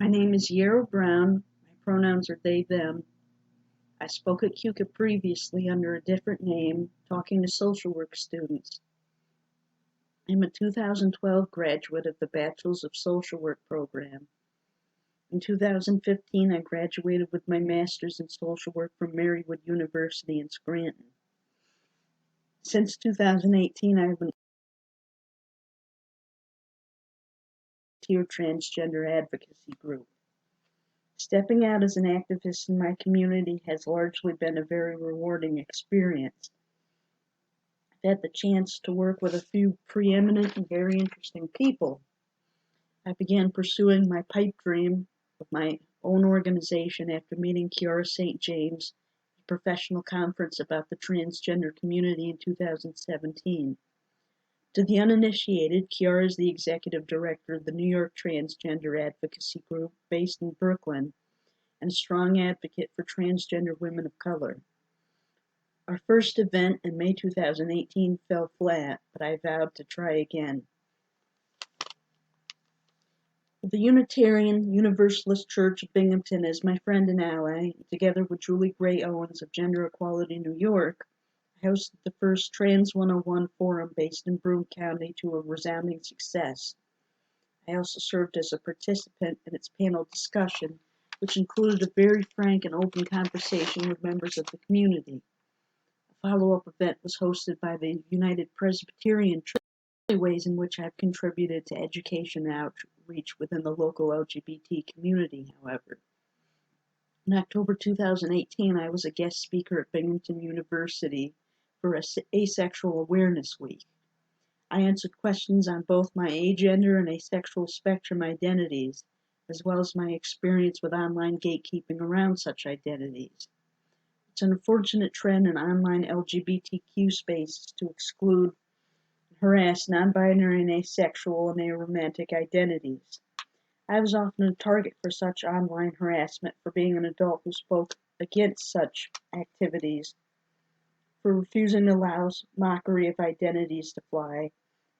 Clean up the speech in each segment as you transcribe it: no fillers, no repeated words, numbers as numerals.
My name is Yarrow Brown. My pronouns are they, them. I spoke at Keuka previously under a different name, talking to social work students. I'm a 2012 graduate of the Bachelor's of Social Work program. In 2015, I graduated with my master's in social work from Marywood University in Scranton. Since 2018, I've been a volunteer transgender advocacy group. Stepping out as an activist in my community has largely been a very rewarding experience. I've had the chance to work with a few preeminent and very interesting people. I began pursuing my pipe dream of my own organization after meeting Kiara St. James at a professional conference about the transgender community in 2017. To the uninitiated, Kiara is the executive director of the New York Transgender Advocacy Group based in Brooklyn and a strong advocate for transgender women of color. Our first event in May 2018 fell flat, but I vowed to try again. The Unitarian Universalist Church of Binghamton is my friend and ally. Together with Julie Gray Owens of Gender Equality New York, I hosted the first Trans 101 forum based in Broome County to a resounding success. I also served as a participant in its panel discussion, which included a very frank and open conversation with members of the community. A follow-up event was hosted by the United Presbyterian Church, ways in which I've contributed to education and outreach within the local LGBT community, however. In October 2018, I was a guest speaker at Binghamton University for Asexual Awareness Week. I answered questions on both my agender and asexual spectrum identities, as well as my experience with online gatekeeping around such identities. It's an unfortunate trend in online LGBTQ spaces to exclude and harass non-binary and asexual and aromantic identities. I was often a target for such online harassment for being an adult who spoke against such activities, for refusing to allow mockery of identities to fly,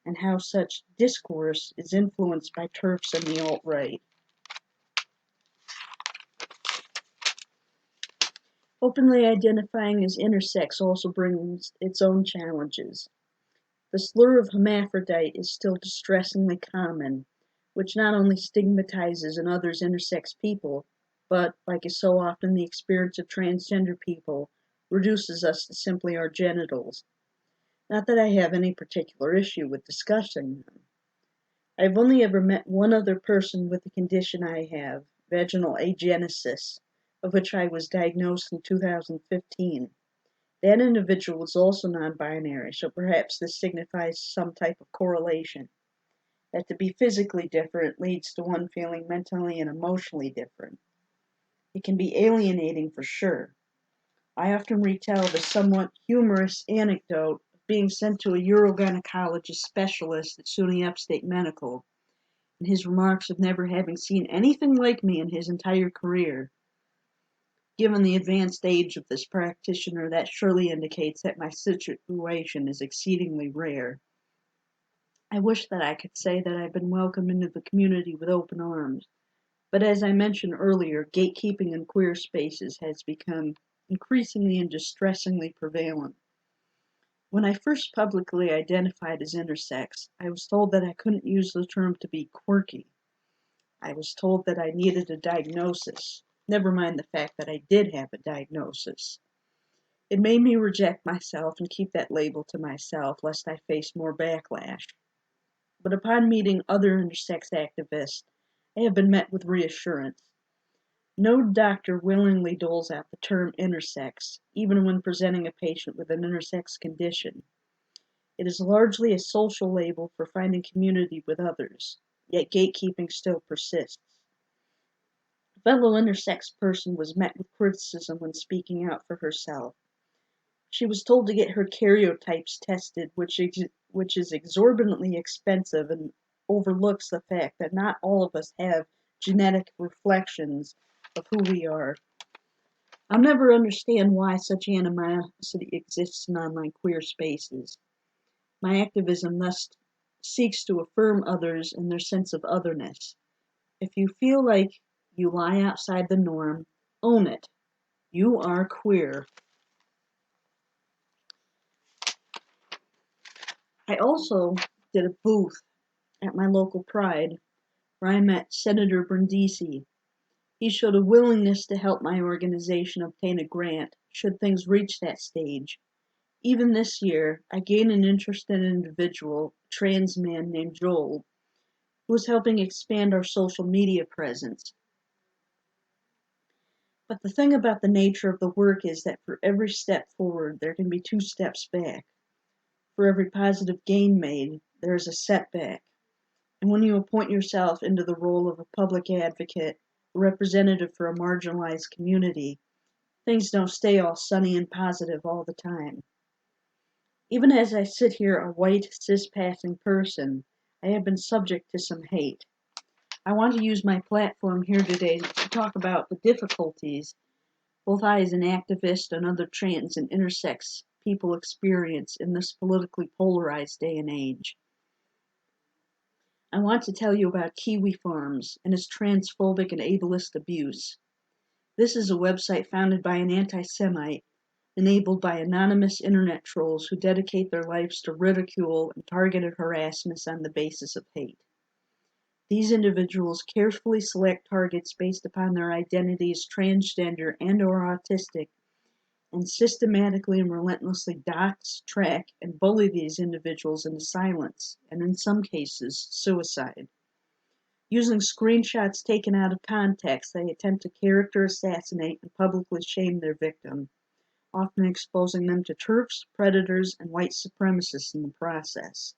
and how such discourse is influenced by TERFs and the alt-right. Openly identifying as intersex also brings its own challenges. The slur of hermaphrodite is still distressingly common, which not only stigmatizes and others intersex people, but, like is so often the experience of transgender people, reduces us to simply our genitals. Not that I have any particular issue with discussing them. I've only ever met one other person with the condition I have, vaginal agenesis, of which I was diagnosed in 2015. That individual was also non-binary, so perhaps this signifies some type of correlation. That to be physically different leads to one feeling mentally and emotionally different. It can be alienating for sure. I often retell the somewhat humorous anecdote of being sent to a urogynecologist specialist at SUNY Upstate Medical, and his remarks of never having seen anything like me in his entire career. Given the advanced age of this practitioner, that surely indicates that my situation is exceedingly rare. I wish that I could say that I've been welcomed into the community with open arms, but as I mentioned earlier, gatekeeping in queer spaces has become increasingly and distressingly prevalent. When I first publicly identified as intersex, I was told that I couldn't use the term to be quirky. I was told that I needed a diagnosis, never mind the fact that I did have a diagnosis. It made me reject myself and keep that label to myself, lest I face more backlash. But upon meeting other intersex activists, I have been met with reassurance. No doctor willingly doles out the term intersex, even when presenting a patient with an intersex condition. It is largely a social label for finding community with others, yet gatekeeping still persists. A fellow intersex person was met with criticism when speaking out for herself. She was told to get her karyotypes tested, which is exorbitantly expensive and overlooks the fact that not all of us have genetic reflections of who we are. I'll never understand why such animosity exists in online queer spaces. My activism thus seeks to affirm others in their sense of otherness. If you feel like You lie outside the norm. Own it. You are queer. I also did a booth at my local Pride where I met Senator Brindisi. He showed a willingness to help my organization obtain a grant should things reach that stage. Even this year, I gained an interested individual, a trans man named Joel, who was helping expand our social media presence. But the thing about the nature of the work is that for every step forward, there can be 2 steps back. For every positive gain made, there is a setback. And when you appoint yourself into the role of a public advocate, a representative for a marginalized community, things don't stay all sunny and positive all the time. Even as I sit here, a white, cis-passing person, I have been subject to some hate. I want to use my platform here today to talk about the difficulties both I as an activist and other trans and intersex people experience in this politically polarized day and age. I want to tell you about Kiwi Farms and its transphobic and ableist abuse. This is a website founded by an anti-Semite, enabled by anonymous internet trolls who dedicate their lives to ridicule and targeted harassment on the basis of hate. These individuals carefully select targets based upon their identity as transgender and/or autistic, and systematically and relentlessly dox, track, and bully these individuals into silence, and in some cases, suicide. Using screenshots taken out of context, they attempt to character assassinate and publicly shame their victim, often exposing them to TERFs, predators, and white supremacists in the process.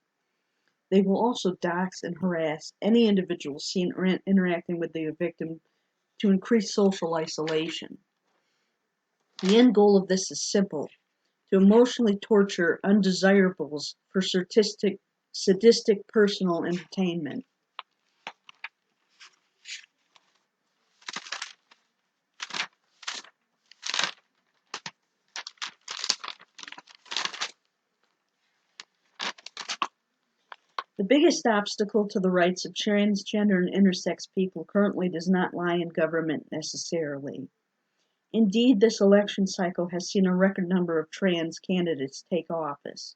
They will also dox and harass any individual seen interacting with the victim to increase social isolation. The end goal of this is simple: to emotionally torture undesirables for sadistic personal entertainment. The biggest obstacle to the rights of transgender and intersex people currently does not lie in government necessarily. Indeed, this election cycle has seen a record number of trans candidates take office.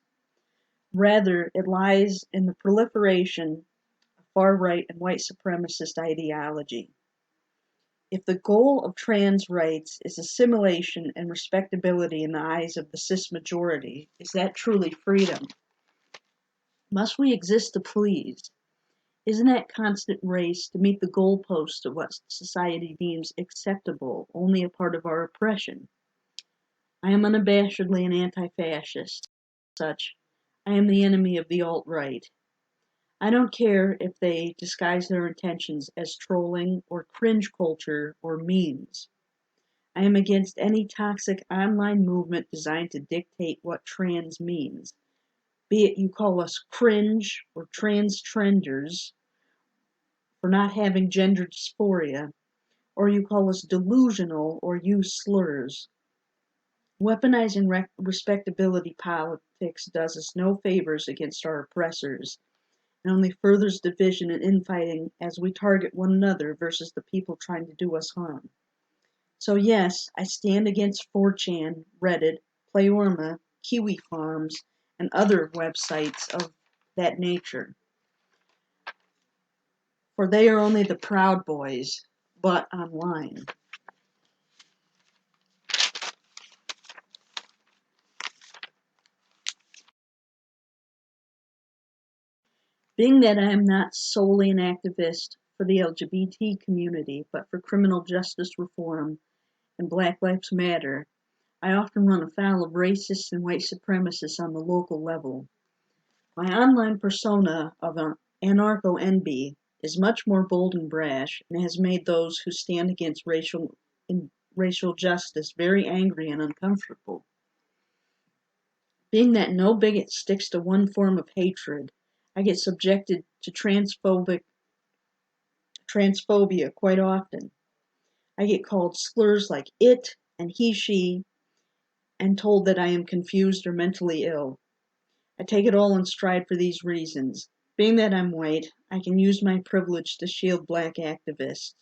Rather, it lies in the proliferation of far-right and white supremacist ideology. If the goal of trans rights is assimilation and respectability in the eyes of the cis majority, is that truly freedom? Must we exist to please? Isn't that constant race to meet the goalposts of what society deems acceptable only a part of our oppression? I am unabashedly an anti-fascist. As such, I am the enemy of the alt-right. I don't care if they disguise their intentions as trolling or cringe culture or memes. I am against any toxic online movement designed to dictate what trans means, be it you call us cringe or trans trenders for not having gender dysphoria, or you call us delusional or use slurs. Weaponizing respectability politics does us no favors against our oppressors, and only furthers division and infighting as we target one another versus the people trying to do us harm. So yes, I stand against 4chan, Reddit, Playorma, Kiwi Farms, and other websites of that nature. For they are only the Proud Boys, but online. Being that I am not solely an activist for the LGBT community, but for criminal justice reform and Black Lives Matter, I often run afoul of racists and white supremacists on the local level. My online persona of an anarcho-NB is much more bold and brash, and has made those who stand against racial justice very angry and uncomfortable. Being that no bigot sticks to one form of hatred, I get subjected to transphobia quite often. I get called slurs like it and he, she, and told that I am confused or mentally ill. I take it all in stride for these reasons. Being that I'm white, I can use my privilege to shield black activists.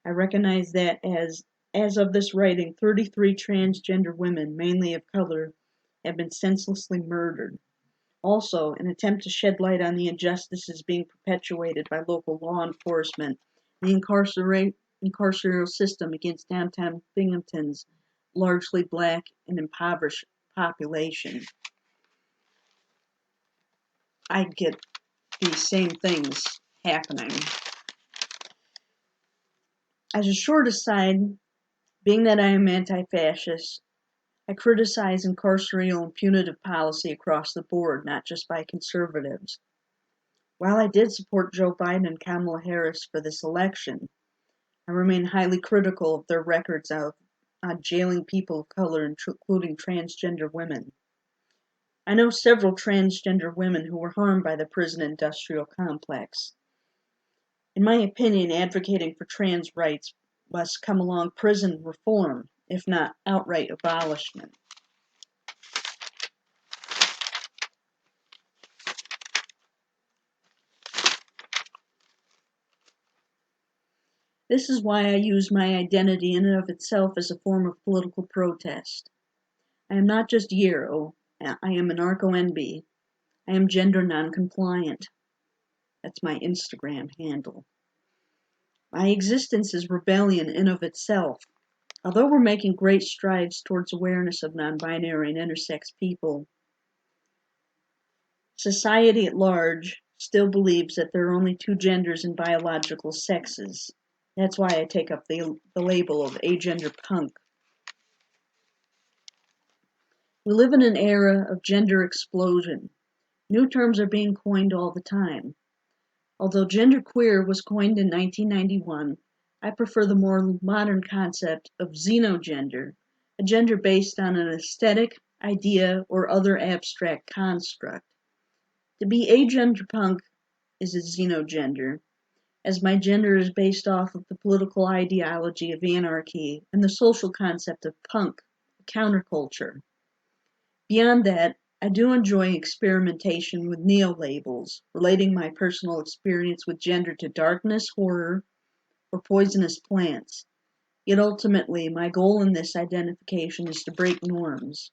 I recognize that as of this writing, 33 transgender women, mainly of color, have been senselessly murdered. Also, an attempt to shed light on the injustices being perpetuated by local law enforcement, the carceral system against downtown Binghamton's largely black and impoverished population. I get these same things happening. As a short aside, being that I am anti-fascist, I criticize carceral and punitive policy across the board, not just by conservatives. While I did support Joe Biden and Kamala Harris for this election, I remain highly critical of their records on jailing people of color, including transgender women. I know several transgender women who were harmed by the prison industrial complex. In my opinion, advocating for trans rights must come along prison reform, if not outright abolishment. This is why I use my identity in and of itself as a form of political protest. I am not just Yarrow, I am anarcho-NB. I am gender non-compliant. That's my Instagram handle. My existence is rebellion in of itself. Although we're making great strides towards awareness of non-binary and intersex people, society at large still believes that there are only two genders and biological sexes. That's why I take up the label of agender punk. We live in an era of gender explosion. New terms are being coined all the time. Although genderqueer was coined in 1991, I prefer the more modern concept of xenogender, a gender based on an aesthetic, idea, or other abstract construct. To be agender punk is a xenogender, as my gender is based off of the political ideology of anarchy and the social concept of punk, counterculture. Beyond that, I do enjoy experimentation with neo-labels, relating my personal experience with gender to darkness, horror, or poisonous plants. Yet ultimately, my goal in this identification is to break norms.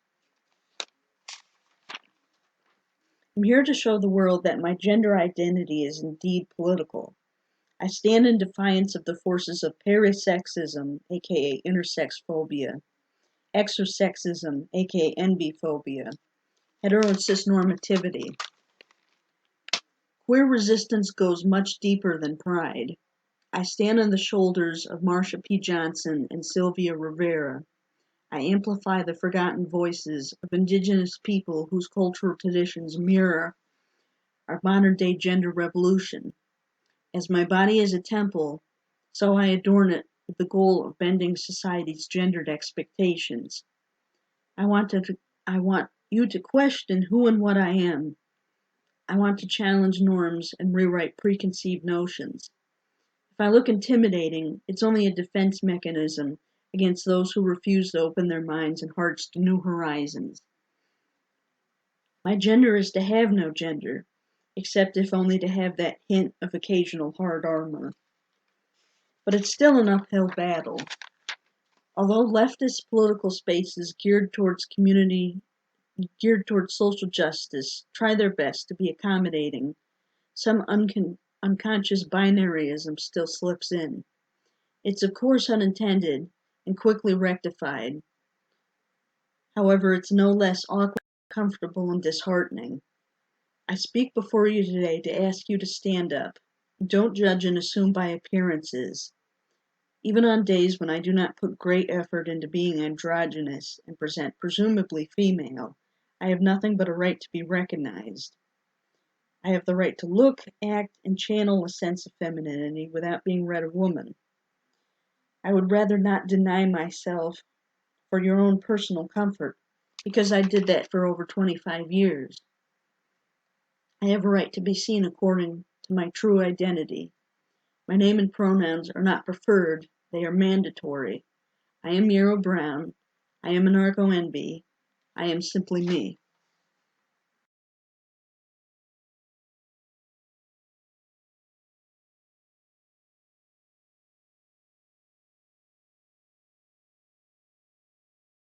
I'm here to show the world that my gender identity is indeed political. I stand in defiance of the forces of parisexism, aka intersex phobia, exosexism, aka NB phobia, heterosis normativity. Queer resistance goes much deeper than pride. I stand on the shoulders of Marsha P. Johnson and Sylvia Rivera. I amplify the forgotten voices of indigenous people whose cultural traditions mirror our modern-day gender revolution. As my body is a temple, so I adorn it with the goal of bending society's gendered expectations. I want you to question who and what I am. I want to challenge norms and rewrite preconceived notions. If I look intimidating, it's only a defense mechanism against those who refuse to open their minds and hearts to new horizons. My gender is to have no gender, except if only to have that hint of occasional hard armor. But it's still an uphill battle. Although leftist political spaces geared towards social justice try their best to be accommodating, some unconscious binaryism still slips in. It's of course unintended and quickly rectified. However, it's no less awkward, uncomfortable, and disheartening. I speak before you today to ask you to stand up. Don't judge and assume by appearances. Even on days when I do not put great effort into being androgynous and present presumably female, I have nothing but a right to be recognized. I have the right to look, act, and channel a sense of femininity without being read a woman. I would rather not deny myself for your own personal comfort, because I did that for over 25 years. I have a right to be seen according to my true identity. My name and pronouns are not preferred, they are mandatory. I am Yarrow Brown. I am anarcho-NB. I am simply me.